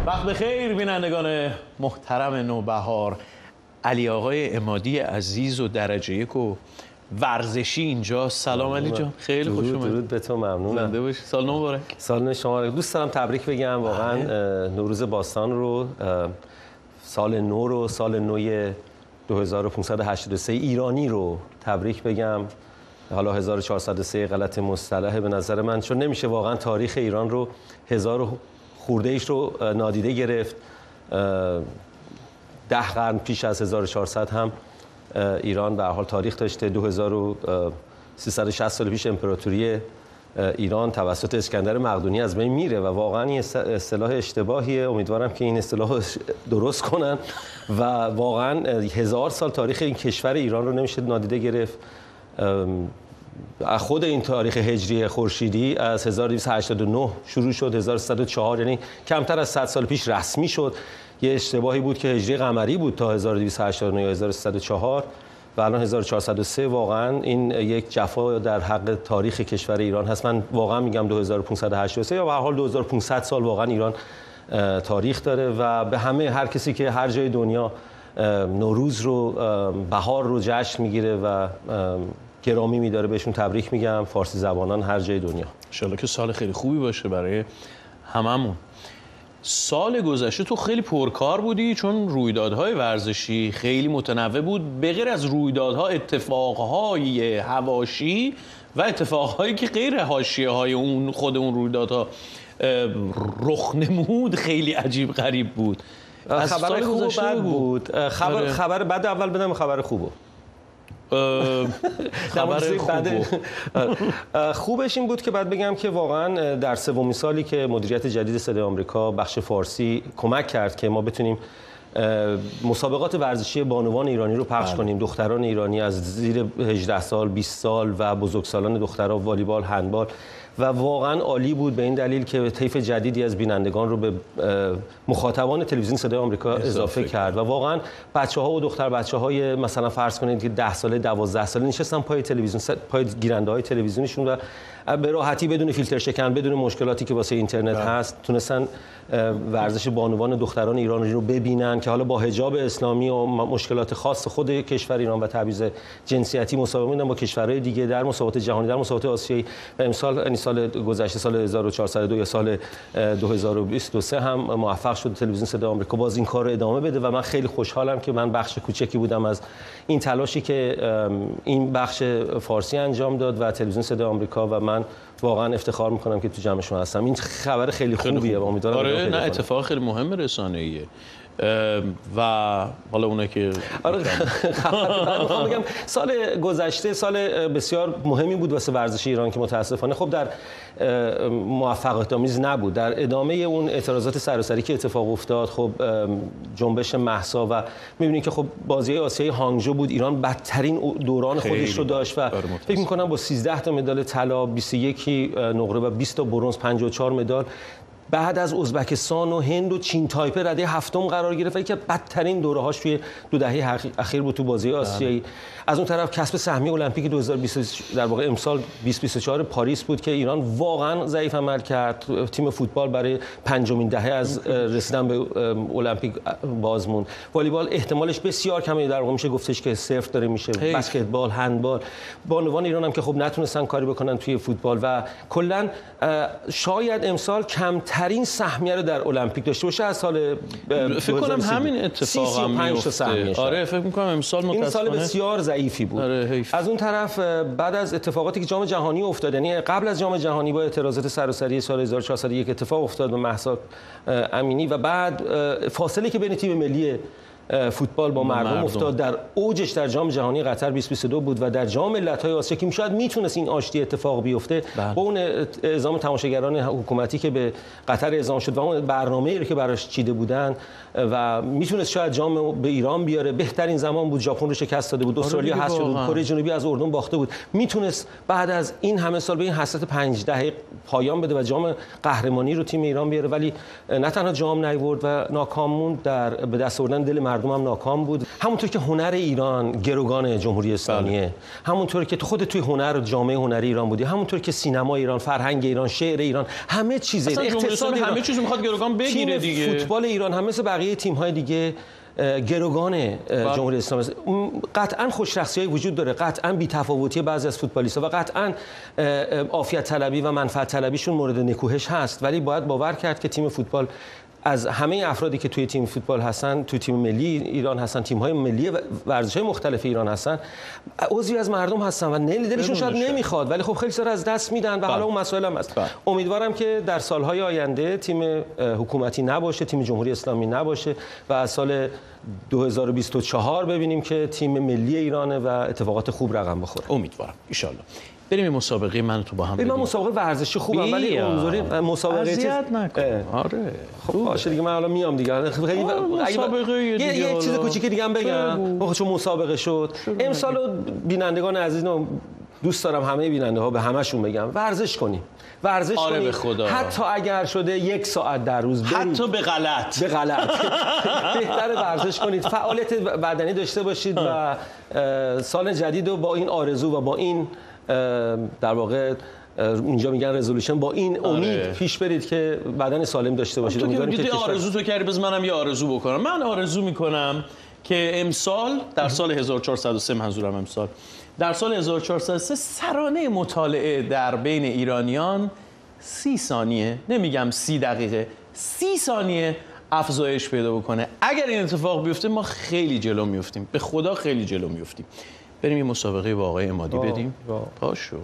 وقت بخیر بینندگان محترم نوبهار. علی آقای عمادی عزیز و درجه یک و ورزشی اینجا. سلام علی جان، خیلی خوش اومدید. درود به تو، ممنونم. زنده باشی. سال نو مبارک. سال نو شما. دوست دارم تبریک بگم واقعا نوروز باستان رو، سال نو رو، سال نو 2583 ایرانی رو تبریک بگم. حالا 1403 غلط مصطلحه به نظر من، چون نمیشه واقعا تاریخ ایران رو 1000 خورده ایش رو نادیده گرفت. 10 قرن پیش از 1400 هم ایران به هر حال تاریخ داشته. 2360 سال پیش امپراتوری ایران توسط اسکندر مقدونی از بین میره و واقعا این اصطلاح اشتباهیه. امیدوارم که این اصطلاح درست کنن و واقعا 1000 سال تاریخ این کشور ایران رو نمیشه نادیده گرفت. خود این تاریخ هجری خورشیدی از 1289 شروع شد، 1304 یعنی کمتر از 100 سال پیش رسمی شد. یه اشتباهی بود که هجری قمری بود تا 1289 یا 1304 و الان 1403. واقعا این یک جفا در حق تاریخ کشور ایران هست. من واقعا میگم 2583 یا به هر حال 2500 سال واقعا ایران تاریخ داره و به هر کسی که هر جای دنیا نوروز رو، بهار رو جشن میگیره و گرامی میداره بهشون تبریک میگم. فارسی زبانان هر جای دنیا. ان شاءالله که سال خیلی خوبی باشه برای هممون. سال گذشته تو خیلی پرکار بودی چون رویدادهای ورزشی خیلی متنوع بود. به غیر از رویدادها، اتفاقهای حواشی و اتفاقهایی که غیر حاشیه‌های خود اون رویدادها رخ نمود خیلی عجیب غریب بود. خبر خوب و بد بود. خبر بد اول بدم، خبر خوبو. خوبش این بود که بعد بگم که واقعا در سومین سالی که مدیریت جدید صدای آمریکا بخش فارسی کمک کرد که ما بتونیم مسابقات ورزشی بانوان ایرانی رو پخش کنیم. دختران ایرانی از زیر 18 سال، 20 سال و بزرگسالان دخترها، والیبال، هندبال و واقعا عالی بود به این دلیل که طیف جدیدی از بینندگان رو به مخاطبان تلویزیون صدای آمریکا اضافه کرد و واقعا بچه‌ها و دختر بچه‌های مثلا فرض کنید که 10 ساله 12 ساله نشستن پای تلویزیون، پای گیرنده‌های تلویزیونشون و به راحتی بدون فیلتر شکن، بدون مشکلاتی که واسه اینترنت هست، تونستن ورزش بانوان دختران ایرانی رو ببینن که حالا با حجاب اسلامی و مشکلات خاص خود کشور ایران و تبعیض جنسیتی مسابقه میدن با کشورهای دیگه در مسابقات جهانی، در مسابقات آسیایی و امسال سال گذشته سال 1402 یا سال 2023 هم موفق شد تلویزیون صدای آمریکا باز این کار رو ادامه بده و من خیلی خوشحالم که من بخش کوچکی بودم از این تلاشی که این بخش فارسی انجام داد و تلویزیون صدای آمریکا و من واقعا افتخار میکنم که تو جمعشون هستم. این خبر خیلی خوبیه و امیدوارم آره نه اتفاق خیلی مهم رسانه‌ایه و حالا اونایی که میخوام بگم سال گذشته سال بسیار مهمی بود واسه ورزش ایران که متاسفانه خب در موفقیت آمیز نبود. در ادامه اون اعتراضات سراسری که اتفاق افتاد، خب جنبش مهسا و می‌بینید که خب بازی آسیایی هانگجو بود، ایران بدترین دوران خودش رو داشت و فکر می‌کنم با 13 تا مدال طلا، 21 نقره و 20 تا برنز، 54 مدال بعد از ازبکستان و هند و چین تایپه رده هفتم قرار گرفت و که بدترین دوره‌هاش توی 2 دهه اخیر بود تو بازی آسیایی. از اون طرف کسب سهمیه المپیک 2020 در واقع امسال 2024 پاریس بود که ایران واقعا ضعیف عمل کرد. تیم فوتبال برای 5مین دهه از رسیدن به المپیک باز موند. والیبال احتمالش بسیار کمه، در واقع میشه گفتش که صفر داره میشه. بسکتبال، هندبال، بانوان ایران هم که خب نتونستن کاری بکنن توی فوتبال و کلا شاید امسال کمترین سهمیه رو در المپیک داشته باشه از سال فکر کنم همین اتفاق هم میفته. آره فکر می‌کنم امسال این سال بسیار ضعیفی بود. از اون طرف بعد از اتفاقاتی که جام جهانی افتاد، یعنی قبل از جام جهانی با اعتراضات سراسری سال 1401 اتفاق افتاد به مهسا امینی و بعد فاصله که بین تیم ملی فوتبال با مردم افتاد در اوجش در جام جهانی قطر 2022 بود و در جام ملت‌های آسیا که شاید میتونست این آشتی اتفاق بیفته با اون اعزام تماشاگران حکومتی که به قطر اعزام شد و اون برنامه‌ای که براش چیده بودن و میتونست شاید جام به ایران بیاره. بهترین زمان بود، ژاپن رو شکست داده بود، استرالیا حذف شده بود، کره جنوبی از اردن باخته بود. میتونست بعد از این همه سال به این حسرت 5 دهه پایان بده و جام قهرمانی رو تیم ایران بیاره، ولی نه تنها جام نیورد و ناکام موند در به دست آوردن دل مردم هم ناکام بود. همونطور که هنر ایران گروگان جمهوری اسلامیه، همونطور که تو خودت توی هنر و جامعه هنری ایران بودی، همونطور که سینما ایران، فرهنگ ایران، شعر ایران، همه چیز اقتصاد ایران، همه چیز میخواد گروگان بگیره دیگه. فوتبال ایران هم مثل بقیه تیم‌های دیگه گروگان جمهوری اسلامی. قطعاً خوش‌شخصی‌های وجود داره، قطعاً بی‌تفاوتی بعضی از فوتبالیست‌ها و قطعاً عافیت طلبی و منفعت طلبیشون مورد نکوهش هست، ولی باید باور کرد که تیم فوتبال از همه افرادی که توی تیم فوتبال هستن، توی تیم ملی ایران هستن، تیم‌های ملی ورزش‌های مختلف ایران هستن، عضوی از مردم هستن و دلشون شاید نمیخواد، ولی خب خیلی سر از دست میدن و حالا اون مسائل هم هست. امیدوارم که در سال‌های آینده تیم حکومتی نباشه، تیم جمهوری اسلامی نباشه و از سال 2024 ببینیم که تیم ملی ایرانه و اتفاقات خوب رقم بخوره. امیدوارم ان شاءالله. بریم مسابقه من تو با هم من مسابقه ورزشی خوبم ولی اونطوری مسابقه چیز آره خب باشه دیگه، من حالا میام دیگه. خیلی یه چیز کوچیکی دیگه هم بگم چون مسابقه شد امسال. بینندگان عزیزم دوست دارم همه بیننده ها به همشون بگم ورزش کنیم، ورزش کنیم، به خدا. حتی اگر شده 1 ساعت در روز حتی به غلط بهتره ورزش کنید، فعالیت بدنی داشته باشید و سال جدید رو با این آرزو و با این در واقع اینجا میگن رزولوشن، با این امید پیش برید که بدن سالم داشته باشید. امیدوارم که آرزو تو کردی، بز منم یه آرزو بکنم. من آرزو میکنم که امسال در سال 1403 منظورم امسال در سال 1403 سرانه مطالعه در بین ایرانیان 30 ثانیه، نمیگم 30 دقیقه، 30 ثانیه افزایش پیدا بکنه. اگر این اتفاق بیفته ما خیلی جلو میفتیم، به خدا خیلی جلو میفتیم. بریم یه مسابقه با آقای عمادی بدیم. پاشو.